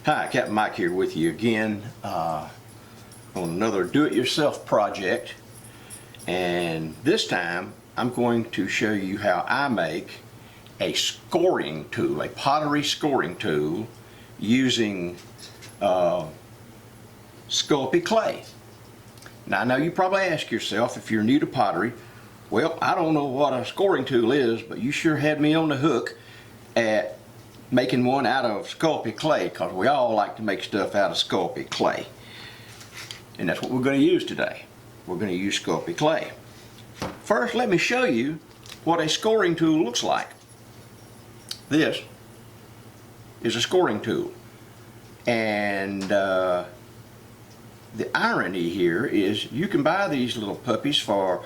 Hi, Captain Mike here with you again on another do-it-yourself project, and this time I'm going to show you how I make a scoring tool, a pottery scoring tool using Sculpey clay. Now I know you probably ask yourself, if you're new to pottery, well, I don't know what a scoring tool is, but you sure had me on the hook at making one out of Sculpey clay, because we all like to make stuff out of Sculpey clay. And that's what we're going to use today. We're going to use Sculpey clay. First, let me show you what a scoring tool looks like. This is a scoring tool. And the irony here is you can buy these little puppies for,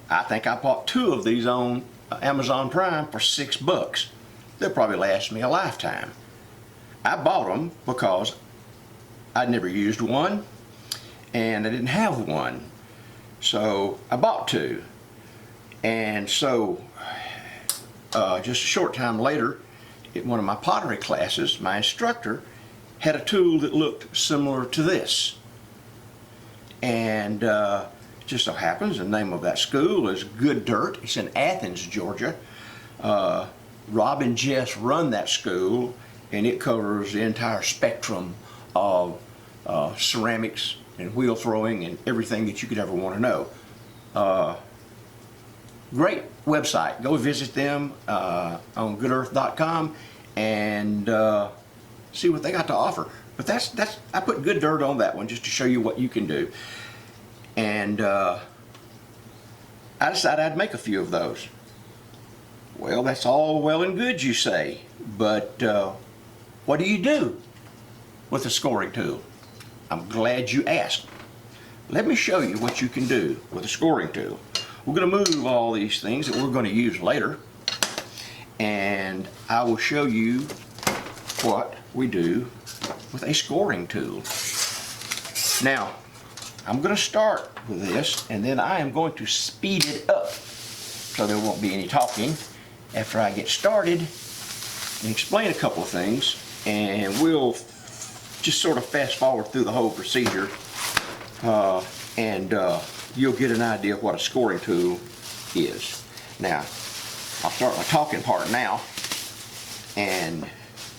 I think I bought 2 of these on Amazon Prime for $6. They'll probably last me a lifetime. I bought them because I'd never used one and I didn't have one. So I bought 2. And so just a short time later, in one of my pottery classes, my instructor had a tool that looked similar to this. And it just so happens the name of that school is Good Dirt. It's in Athens, Georgia. Rob and Jess run that school, and it covers the entire spectrum of ceramics and wheel throwing and everything that you could ever want to know. Great website. Go visit them on goodearth.com and see what they got to offer. But that's I put Good Dirt on that one just to show you what you can do. And I decided I'd make a few of those. Well, that's all well and good, you say, but what do you do with a scoring tool? I'm glad you asked. Let me show you what you can do with a scoring tool. We're going to move all these things that we're going to use later, and I will show you what we do with a scoring tool. Now, I'm going to start with this, and then I am going to speed it up so there won't be any talking after I get started and explain a couple of things, and we'll just sort of fast forward through the whole procedure, and you'll get an idea of what a scoring tool is. Now, I'll start my talking part now, and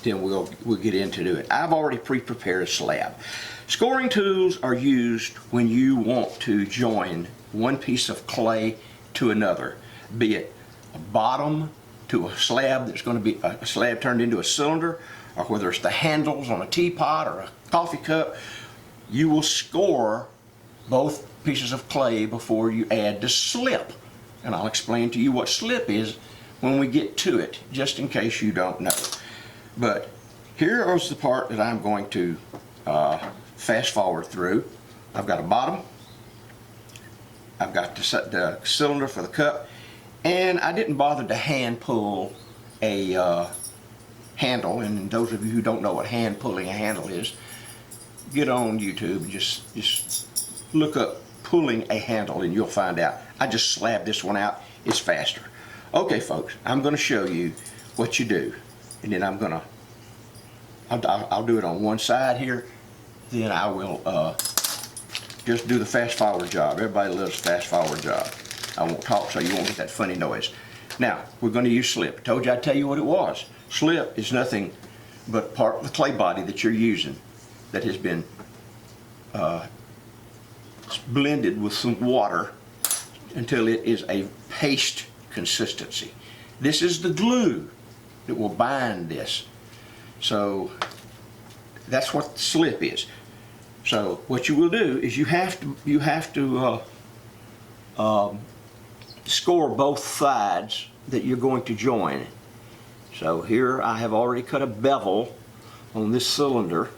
then we'll get into it. I've already pre-prepared a slab. Scoring tools are used when you want to join one piece of clay to another, be it a bottom to a slab that's going to be a slab turned into a cylinder, or whether it's the handles on a teapot or a coffee cup. You will score both pieces of clay before you add the slip. And I'll explain to you what slip is when we get to it, just in case you don't know. But here is the part that I'm going to fast forward through. I've got a bottom, I've got the cylinder for the cup, and I didn't bother to hand pull a handle. And those of you who don't know what hand pulling a handle is, get on YouTube and just look up pulling a handle and you'll find out. I just slabbed this one out. It's faster. Okay, folks, I'm going to show you what you do, and then I'll do it on one side here. Then I will just do the fast forward job. Everybody loves fast forward job. I won't talk so you won't get that funny noise. Now, we're going to use slip. I told you I'd tell you what it was. Slip is nothing but part of the clay body that you're using that has been blended with some water until it is a paste consistency. This is the glue that will bind this. So that's what the slip is. So what you will do is you have to score both sides that you're going to join. So here I have already cut a bevel on this cylinder,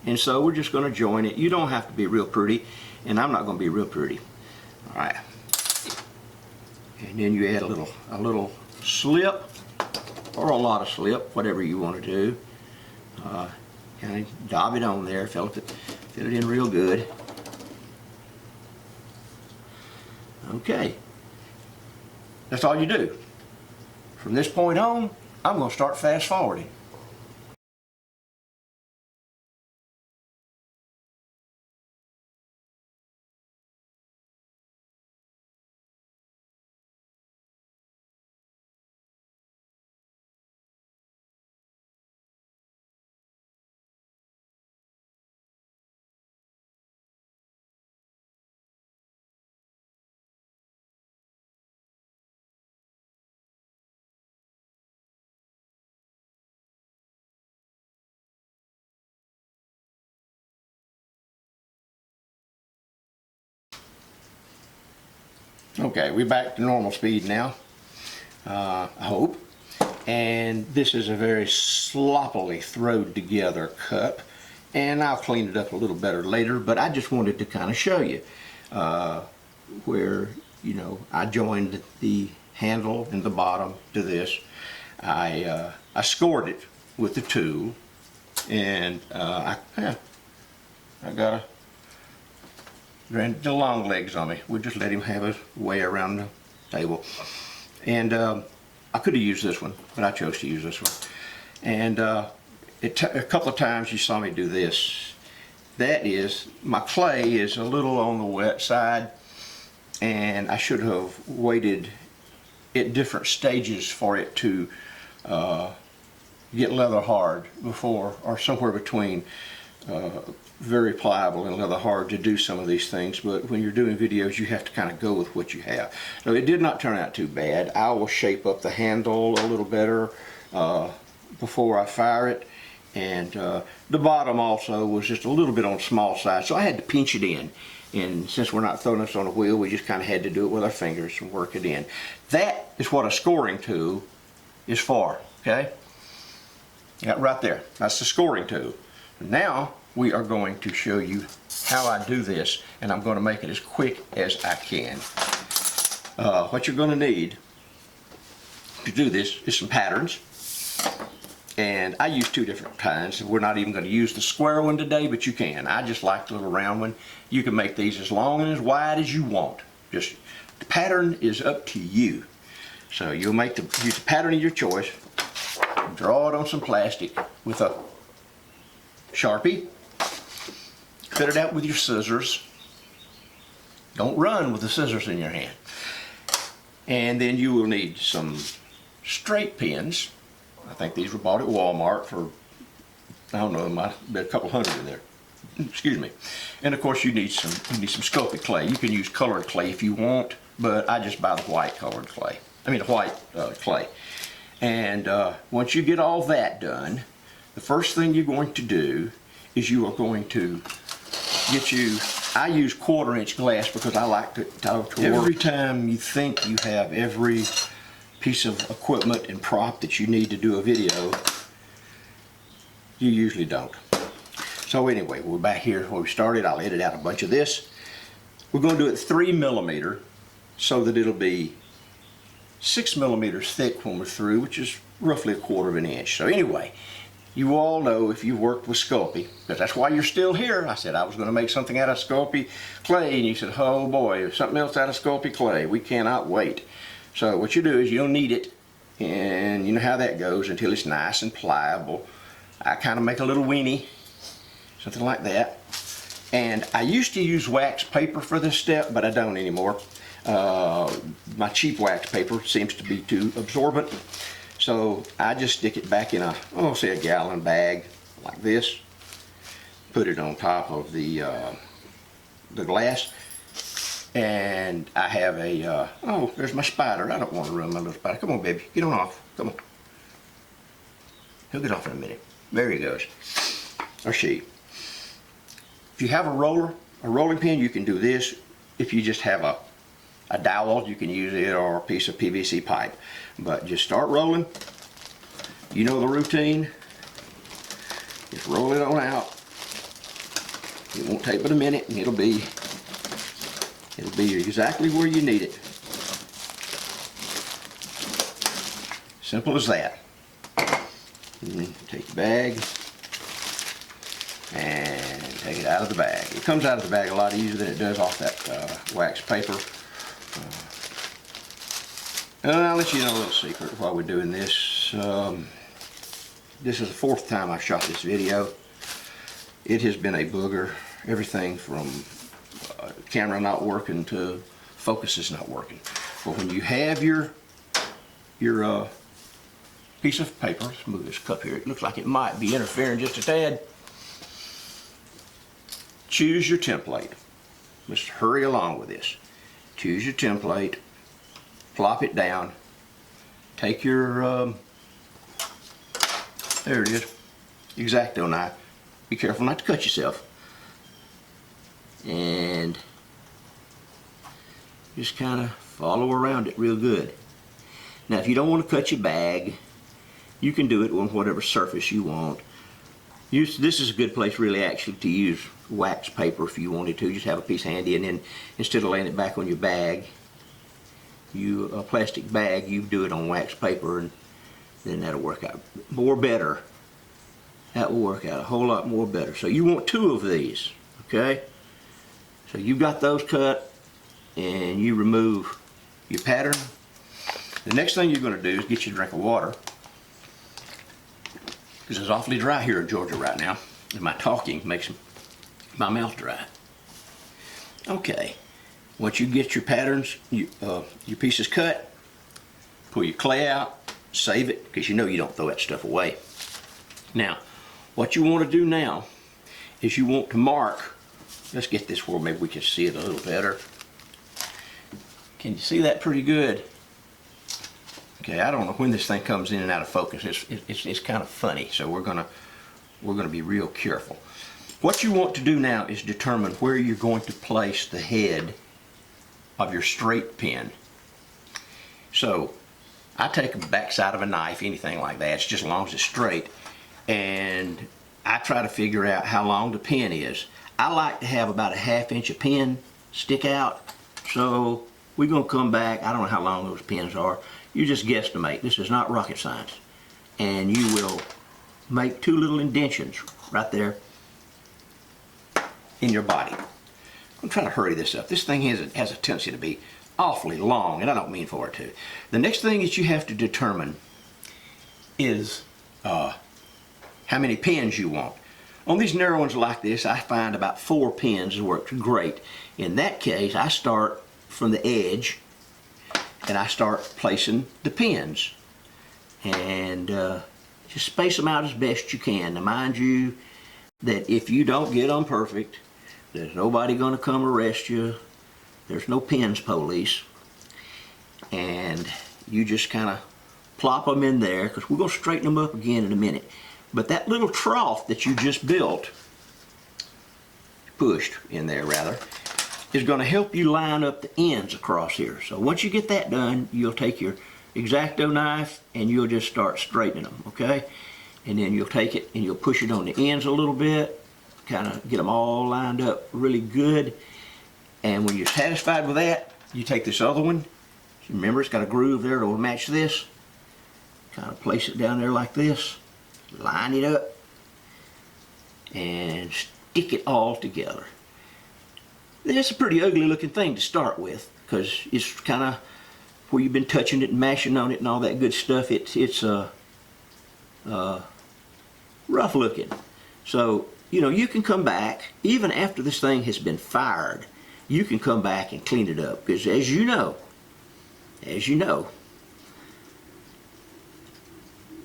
and so we're just going to join it. You don't have to be real pretty, and I'm not going to be real pretty. All right, and then you add a little slip, or a lot of slip, whatever you want to do. Kind of dab it on there, fill it in real good. Okay, that's all you do. From this point on, I'm going to start fast forwarding. Okay, we're back to normal speed now, I hope. And this is a very sloppily throwed together cup, and I'll clean it up a little better later, but I just wanted to kind of show you where, you know, I joined the handle in the bottom to this. I scored it with the tool, and I got the long legs on me. We'll just let him have his way around the table. And I could have used this one, but I chose to use this one. And a couple of times you saw me do this. That is, my clay is a little on the wet side, and I should have waited at different stages for it to get leather hard before, or somewhere between very pliable and leather hard to do some of these things. But when you're doing videos, you have to kind of go with what you have. So it did not turn out too bad. I will shape up the handle a little better before I fire it. And the bottom also was just a little bit on the small side, so I had to pinch it in. And since we're not throwing this on a wheel, we just kind of had to do it with our fingers and work it in. That is what a scoring tool is for, okay? Yeah, right there. That's the scoring tool. Now we are going to show you how I do this, and I'm going to make it as quick as I can. What you're going to need to do this is some patterns. And I use two different kinds. We're not even going to use the square one today, but you can. I just like the little round one. You can make these as long and as wide as you want. Just the pattern is up to you. So you'll use the pattern of your choice. Draw it on some plastic with a Sharpie. Cut it out with your scissors. Don't run with the scissors in your hand. And then you will need some straight pins. I think these were bought at Walmart for, I don't know, might be a couple hundred in there. Excuse me. And of course you need some Sculpey clay. You can use colored clay if you want, but I just buy the white colored clay. I mean the white clay. And once you get all that done, the first thing you're going to do is you are going to get I use 1/4-inch glass because I like to work. Every time you think you have every piece of equipment and prop that you need to do a video, you usually don't. So anyway, we're back here where we started. I'll edit out a bunch of this. We're going to do it 3mm so that it'll be 6mm thick when we're through, which is roughly 1/4 inch. So anyway, you all know if you've worked with Sculpey, because that's why you're still here. I said I was going to make something out of Sculpey clay, and you said, oh boy, something else out of Sculpey clay. We cannot wait. So what you do is you'll knead it, and you know how that goes until it's nice and pliable. I kind of make a little weenie, something like that. And I used to use wax paper for this step, but I don't anymore. My cheap wax paper seems to be too absorbent. So I just stick it back in say a gallon bag like this. Put it on top of the glass. And I have oh, there's my spider. I don't want to run my little spider. Come on, baby. Get on off. Come on. He'll get off in a minute. There he goes. Or she. If you have a rolling pin, you can do this. If you just have a dowel, you can use it, or a piece of PVC pipe. But just start rolling. You know the routine. Just roll it on out. It won't take but a minute, and it'll be exactly where you need it. Simple as that. Take the bag and take it out of the bag. It comes out of the bag a lot easier than it does off that wax paper. And I'll let you know a little secret while we're doing this. This is the 4th time I've shot this video. It has been a booger. Everything from camera not working to focus is not working. But when you have your piece of paper, let's move this cup here. It looks like it might be interfering just a tad. Choose your template. Let's hurry along with this. Choose your template. Plop it down. Take your there it is, X-Acto knife. Be careful not to cut yourself. And just kind of Follow around it real good. Now, if you don't want to cut your bag, you can do it on whatever surface you want. This is a good place really actually to use wax paper if you wanted to. Just have a piece handy, and then instead of laying it back on your bag, a plastic bag, you do it on wax paper, and then that'll work out better. That will work out a whole lot more better. So you want 2 of these, okay? So you've got those cut, and you remove your pattern. The next thing you're going to do is get you a drink of water, because it's awfully dry here in Georgia right now, and my talking makes my mouth dry. Okay, once you get your patterns, your pieces cut, pull your clay out, save it, because you know you don't throw that stuff away. Now, what you want to do now is you want to mark. Let's get this where maybe we can see it a little better. Can you see that pretty good? Okay, I don't know when this thing comes in and out of focus. It's kind of funny, so we're gonna be real careful. What you want to do now is determine where you're going to place the head of your straight pin. So I take the backside of a knife, anything like that, it's just as long as it's straight, and I try to figure out how long the pin is. I like to have about a 1/2 inch of pin stick out, so we're going to come back. I don't know how long those pins are. You just guesstimate. This is not rocket science. And you will make 2 little indentions right there in your body. I'm trying to hurry this up. This thing has a tendency to be awfully long, and I don't mean for it to. The next thing that you have to determine is how many pins you want. On these narrow ones like this, I find about 4 pins works great. In that case, I start from the edge, and I start placing the pins, and just space them out as best you can. Now, mind you, that if you don't get them perfect, there's nobody going to come arrest you. There's no pins police, and you just kind of plop them in there, because we're going to straighten them up again in a minute. But that little trough that you just pushed in there rather, is going to help you line up the ends across here. So once you get that done, you'll take your X-Acto knife and you'll just start straightening them, okay? And then you'll take it and you'll push it on the ends a little bit, kind of get them all lined up really good. And when you're satisfied with that, you take this other one. Remember, it's got a groove there that will match this. Kind of place it down there like this, line it up, and stick it all together. It's a pretty ugly looking thing to start with, because it's kind of where you've been touching it and mashing on it and all that good stuff. It's rough looking. So, you know, you can come back, even after this thing has been fired, you can come back and clean it up, because as you know,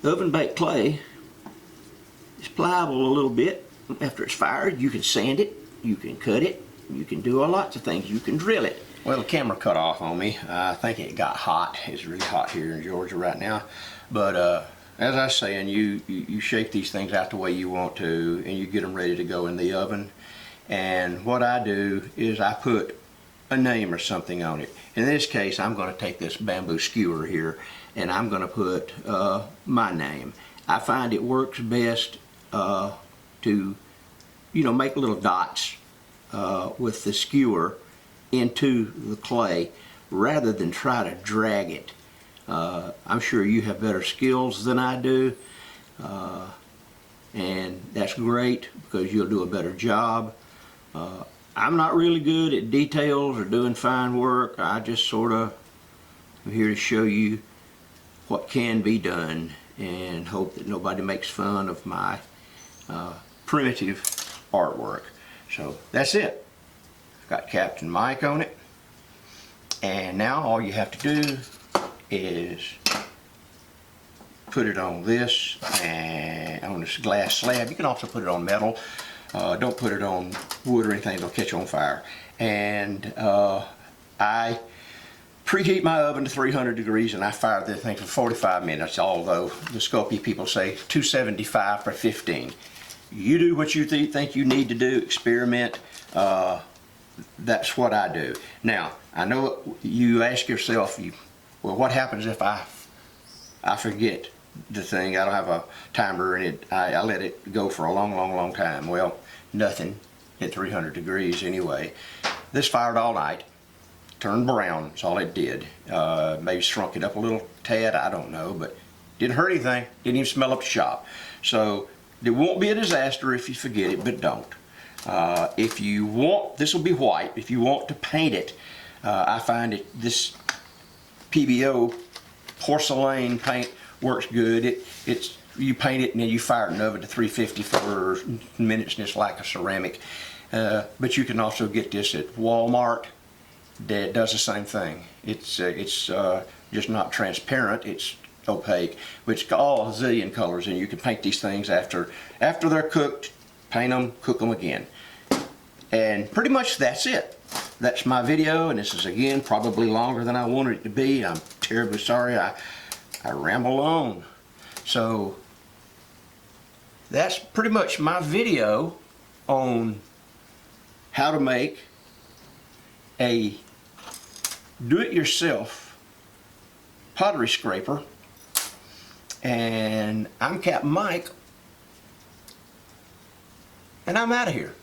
oven baked clay is pliable a little bit. After it's fired, you can sand it, you can cut it, you can do lots of things, you can drill it. Well, the camera cut off on me. I think it got hot. It's really hot here in Georgia right now. But as I was saying, you shape these things out the way you want to, and you get them ready to go in the oven. And what I do is I put a name or something on it. In this case, I'm going to take this bamboo skewer here, and I'm going to put my name. I find it works best to, you know, make little dots with the skewer into the clay rather than try to drag it. I'm sure you have better skills than I do, and that's great because you'll do a better job. I'm not really good at details or doing fine work. I just sort of am here to show you what can be done and hope that nobody makes fun of my primitive artwork. So that's it. I've got Captain Mike on it, and now all you have to do is put it on this and on this glass slab. You can also put it on metal. Don't put it on wood or anything, it'll catch on fire. And I preheat my oven to 300 degrees and I fire the thing for 45 minutes, although the Sculpey people say 275 for 15. You do what you think you need to do, experiment. that's what I do. Now, I know you ask yourself, well, what happens if I forget the thing? I don't have a timer and I let it go for a long time. Well, nothing at 300 degrees anyway. This fired all night, turned brown, that's all it did. Maybe shrunk it up a little tad, I don't know, but didn't hurt anything, didn't even smell up the shop. So it won't be a disaster if you forget it, but don't. If you want, this will be white, if you want to paint it, I find this PBO porcelain paint works good. You paint it and then you fire it in the oven to 350 for minutes and it's like a ceramic. But you can also get this at Walmart that does the same thing. It's just not transparent, it's opaque, which all a zillion colors, and you can paint these things after they're cooked, paint them, cook them again. And pretty much that's it. That's my video, and this is again probably longer than I wanted it to be. I'm terribly sorry I ramble on. So that's pretty much my video on how to make a do-it-yourself pottery scraper. And I'm Captain Mike, and I'm out of here.